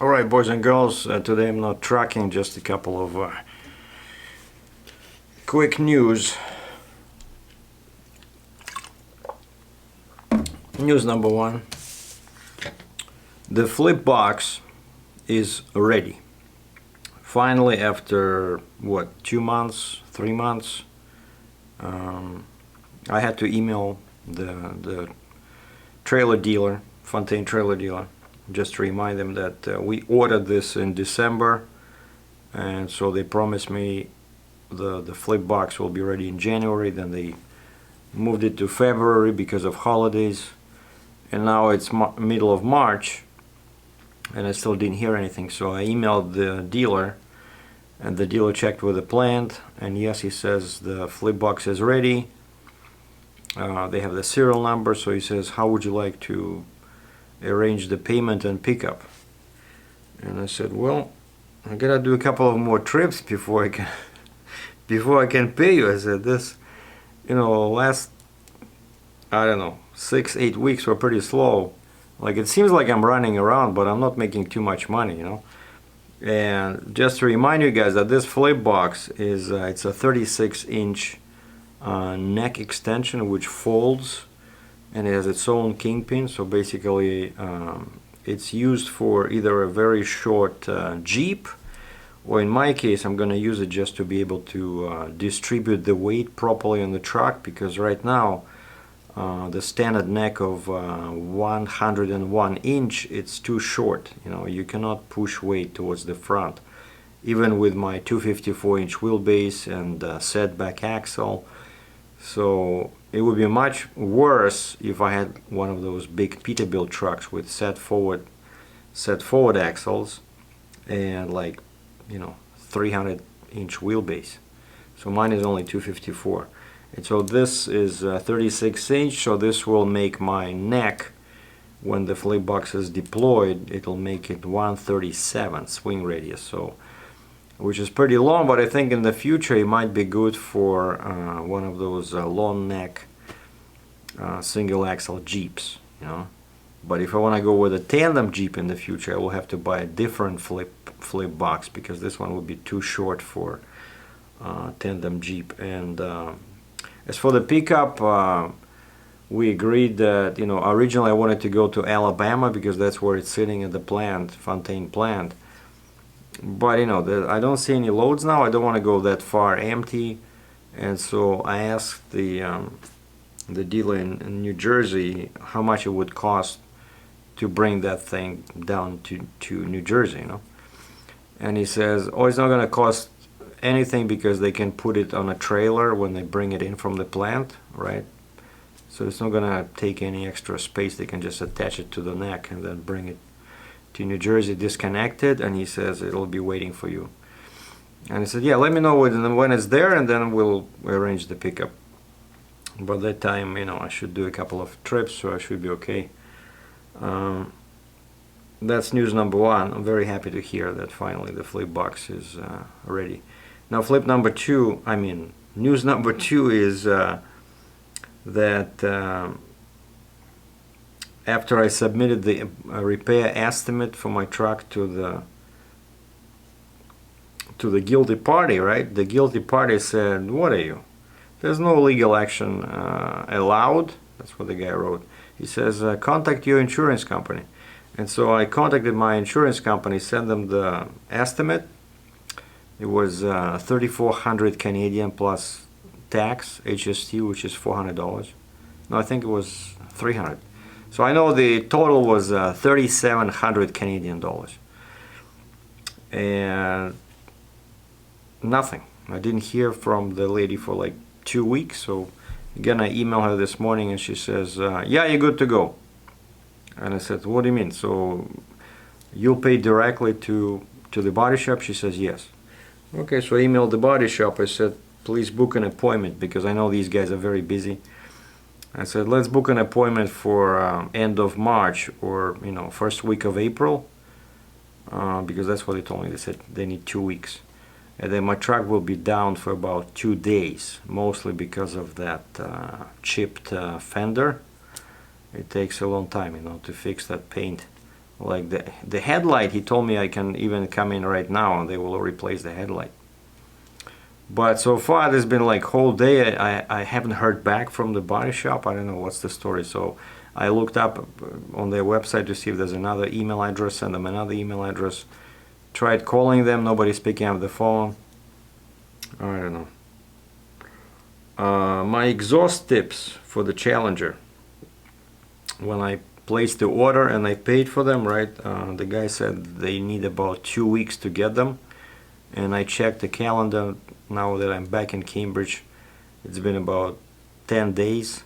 Alright, boys and girls, today I'm not trucking, just a couple of quick news. News number one: the flip box is ready. Finally, after what, 2 months, 3 months, I had to email the trailer dealer, Fontaine trailer dealer, just to remind them that we ordered this in December, and so they promised me the flip box will be ready in January. Then they moved it to February because of holidays, and now it's middle of March and I still didn't hear anything. So I emailed the dealer, and the dealer checked with the plant, and yes, he says the flip box is ready. They have the serial number, so he says, how would you like to arrange the payment and pickup? And I said, well, I gotta do a couple of more trips before I can pay you. I said, this, last, I don't know, 6-8 weeks were pretty slow. Like, it seems like I'm running around, but I'm not making too much money, And just to remind you guys that this flip box is it's a 36-inch neck extension which folds, and it has its own kingpin. So basically it's used for either a very short Jeep, or in my case I'm gonna use it just to be able to distribute the weight properly on the truck, because right now the standard neck of 101 inch, it's too short. You cannot push weight towards the front, even with my 254 inch wheelbase and setback axle. So it would be much worse if I had one of those big Peterbilt trucks with set forward axles and 300 inch wheelbase. So mine is only 254, and so this is 36 inch. So this will make my neck, when the flip box is deployed, it'll make it 137 swing radius, so which is pretty long. But I think in the future it might be good for one of those long neck single axle Jeeps, But if I want to go with a tandem Jeep in the future, I will have to buy a different flip box, because this one would be too short for tandem Jeep. And as for the pickup, we agreed that, originally I wanted to go to Alabama because that's where it's sitting at the plant, Fontaine plant. But I don't see any loads now. I don't want to go that far empty, and so I asked the dealer in New Jersey how much it would cost to bring that thing down to New Jersey, And he says, oh, it's not going to cost anything because they can put it on a trailer when they bring it in from the plant, right? So it's not going to take any extra space. They can just attach it to the neck and then bring it to New Jersey, disconnected, and he says it'll be waiting for you. And I said, yeah, let me know when it's there, and then we'll arrange the pickup. By that time, I should do a couple of trips, so I should be okay. That's news number one. I'm very happy to hear that finally the flip box is ready. Now, news number two is that after I submitted the repair estimate for my truck to the guilty party, right? The guilty party said, what are you? There's no legal action allowed. That's what the guy wrote. He says, contact your insurance company. And so I contacted my insurance company, sent them the estimate. It was 3,400 Canadian plus tax, HST, which is $400. No, I think it was 300. So I know the total was 3,700 Canadian dollars. And nothing. I didn't hear from the lady for like 2 weeks. So again, I emailed her this morning, and she says, yeah, you're good to go. And I said, what do you mean? So you'll pay directly to the body shop? She says, yes. Okay, so I emailed the body shop. I said, please book an appointment, because I know these guys are very busy. I said, let's book an appointment for end of March, or first week of April, because that's what they told me. They said they need 2 weeks, and then my truck will be down for about 2 days, mostly because of that chipped fender. It takes a long time, to fix that paint Like the headlight, he told me I can even come in right now and they will replace the headlight. But so far there's been like whole day I haven't heard back from the body shop. I don't know what's the story. So I looked up on their website to see if there's another email address, send them another email address. Tried calling them, nobody's picking up the phone. I don't know. My exhaust tips for the Challenger. When I placed the order and I paid for them, right, the guy said they need about 2 weeks to get them. And I checked the calendar now that I'm back in Cambridge. It's been about 10 days.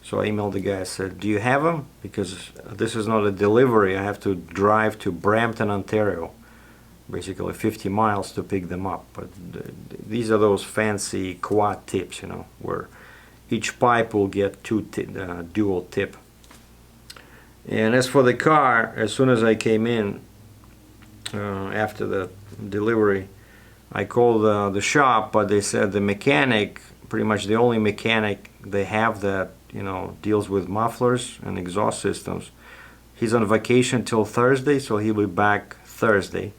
So I emailed the guy, I said, do you have them? Because this is not a delivery. I have to drive to Brampton, Ontario. Basically 50 miles to pick them up. But these are those fancy quad tips, you know, where each pipe will get dual tip. And as for the car, as soon as I came in after the delivery, I called the shop, but they said the mechanic, pretty much the only mechanic they have that, you know, deals with mufflers and exhaust systems, he's on vacation till Thursday, so he'll be back Thursday.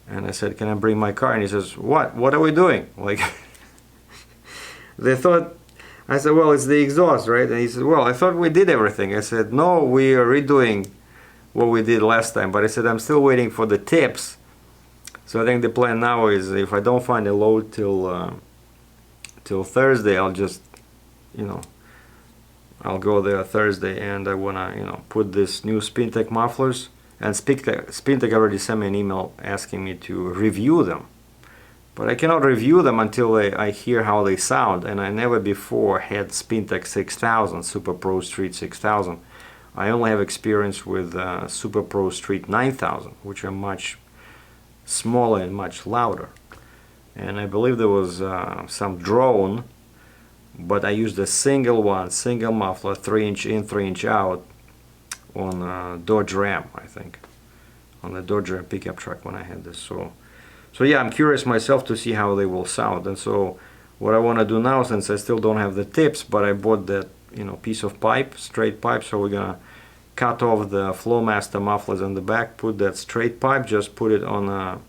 And I said, can I bring my car? And he says, what are we doing? Like, they thought, I said, well, it's the exhaust, right? And he said, well, I thought we did everything. I said, no, we are redoing what we did last time. But I said, I'm still waiting for the tips. So I think the plan now is if I don't find a load till Thursday, I'll just, you know, I'll go there Thursday, and I wanna, you know, put this new Spintech mufflers. And Spintech already sent me an email asking me to review them. But I cannot review them until I hear how they sound. And I never before had Spintech 6000, Super Pro Street 6000. I only have experience with Super Pro Street 9000, which are much smaller and much louder. And I believe there was some drone, but I used a single muffler, 3-inch in, 3-inch out, on Dodge Ram, I think, on the Dodge Ram pickup truck when I had this. So yeah, I'm curious myself to see how they will sound. And so what I want to do now, since I still don't have the tips, but I bought that, you know, piece of pipe, straight pipe, so we're gonna cut off the Flowmaster mufflers on the back, put that straight pipe, just put it on a,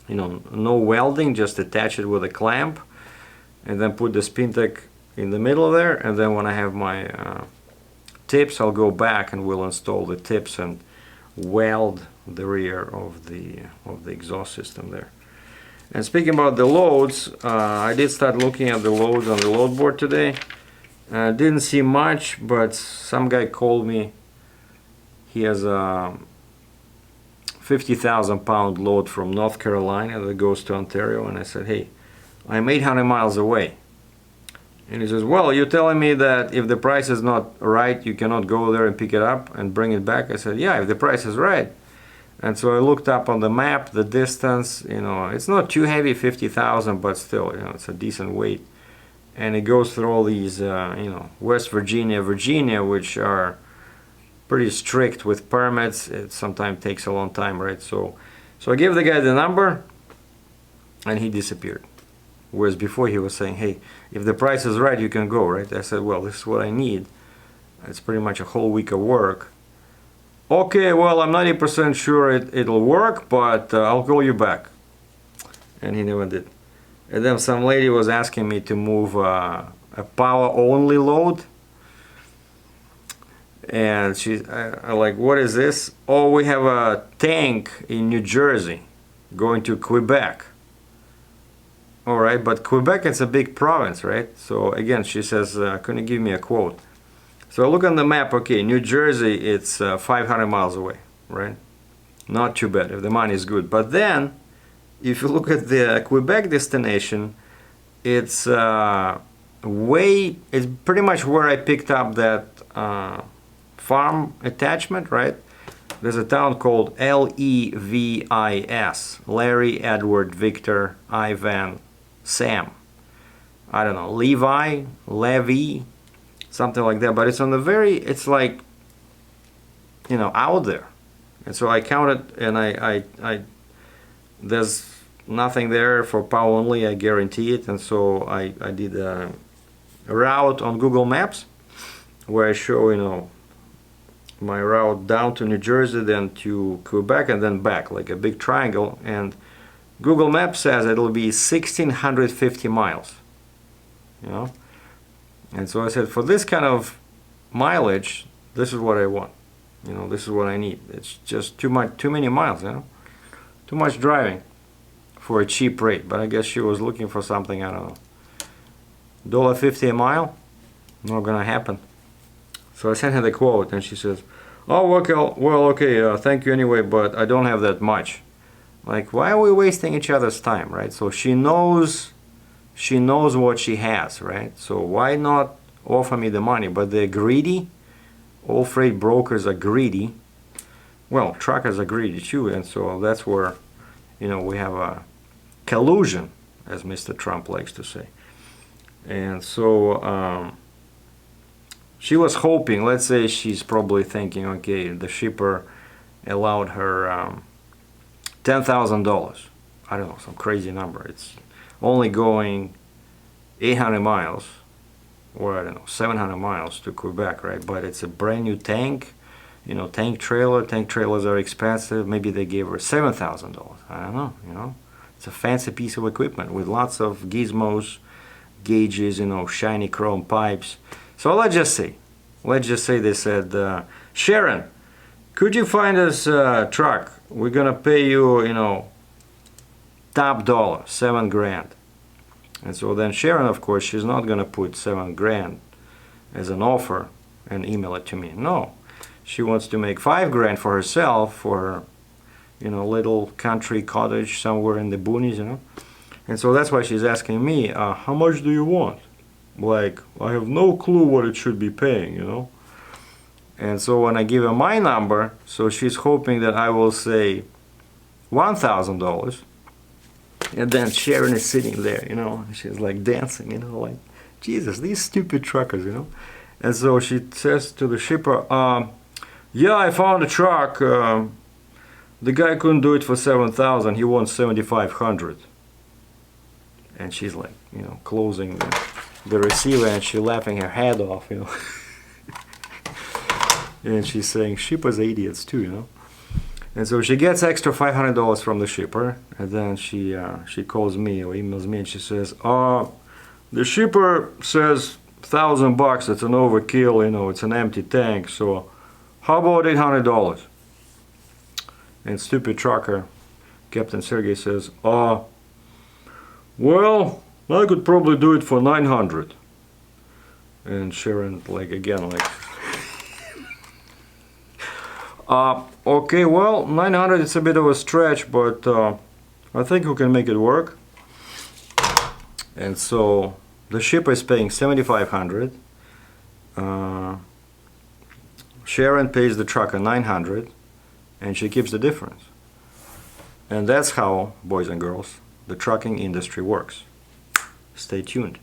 you know, no welding, just attach it with a clamp, and then put the Spintech in the middle there. And then when I have my tips, I'll go back and we'll install the tips and weld the rear of the exhaust system there. And speaking about the loads, I did start looking at the loads on the load board today. Didn't see much, but some guy called me. He has a 50,000 pound load from North Carolina that goes to Ontario, and I said, hey, I'm 800 miles away. And he says, well, you're telling me that if the price is not right, you cannot go there and pick it up and bring it back? I said, yeah, if the price is right. And so I looked up on the map, the distance, you know, it's not too heavy, 50,000, but still, you know, it's a decent weight. And it goes through all these, you know, West Virginia, which are pretty strict with permits. It sometimes takes a long time, right? So I gave the guy the number, and he disappeared. Whereas before he was saying, hey, if the price is right, you can go, right? I said, well, this is what I need. It's pretty much a whole week of work. Okay, well, I'm 90% sure it'll work, but I'll call you back. And he never did. And then some lady was asking me to move a power-only load. And she's like, what is this? Oh, we have a tank in New Jersey going to Quebec. All right, but Quebec is a big province, right? So again, she says, can you give me a quote? So I look on the map, okay, New Jersey, it's 500 miles away, right? Not too bad if the money is good. But then, if you look at the Quebec destination, it's it's pretty much where I picked up that farm attachment, right? There's a town called Levis, Larry, Edward, Victor, Ivan, Sam. I don't know, Levy, something like that. But it's on the it's like, you know, out there. And so I counted, and I there's nothing there for power only, I guarantee it. And so I did a route on Google Maps where I show, you know, my route down to New Jersey, then to Quebec, and then back, like a big triangle. And Google Maps says it'll be 1,650 miles, you know. And so I said, for this kind of mileage, this is what I want, you know, this is what I need. It's just too many miles, you know, too much driving for a cheap rate. But I guess she was looking for something, I don't know, $1.50 a mile, not gonna happen. So I sent her the quote, and she says, oh, okay, well, okay, thank you anyway, but I don't have that much. Like, why are we wasting each other's time, right? So she knows what she has, right? So why not offer me the money? But they're greedy. All freight brokers are greedy. Well, truckers are greedy too, and so that's where, you know, we have a collusion, as Mr. Trump likes to say. And so she was hoping, let's say she's probably thinking, okay, the shipper allowed her $10,000. I don't know, some crazy number. It's only going 800 miles, or I don't know, 700 miles to Quebec, right? But it's a brand new tank, you know, tank trailer. Tank trailers are expensive. Maybe they gave her $7,000. I don't know, you know. It's a fancy piece of equipment with lots of gizmos, gauges, you know, shiny chrome pipes. So let's just say they said, Sharon, could you find us a truck? We're gonna pay you, you know, top dollar, $7,000. And so then Sharon, of course, she's not gonna put $7,000 as an offer and email it to me. No, she wants to make $5,000 for herself, for her, you know, little country cottage somewhere in the boonies, you know. And so that's why she's asking me, how much do you want? Like, I have no clue what it should be paying, you know. And so when I give her my number, so she's hoping that I will say $1,000. And then Sharon is sitting there, you know, she's like dancing, you know, like, Jesus, these stupid truckers, you know. And so she says to the shipper, yeah, I found a truck. The guy couldn't do it for $7,000. He wants $7,500. And she's like, you know, closing the receiver, and she's laughing her head off, you know. And she's saying, shippers are idiots too, you know. And so she gets extra $500 from the shipper, and then she calls me or emails me, and she says, the shipper says $1,000. It's an overkill, you know. It's an empty tank. So how about $800? And stupid trucker, Captain Sergei, says, well, I could probably do it for $900. And Sharon, like, again, like, okay, well, 900 is a bit of a stretch, but I think we can make it work. And so the shipper is paying $7,500. Sharon pays the trucker $900, and she keeps the difference. And that's how, boys and girls, the trucking industry works. Stay tuned.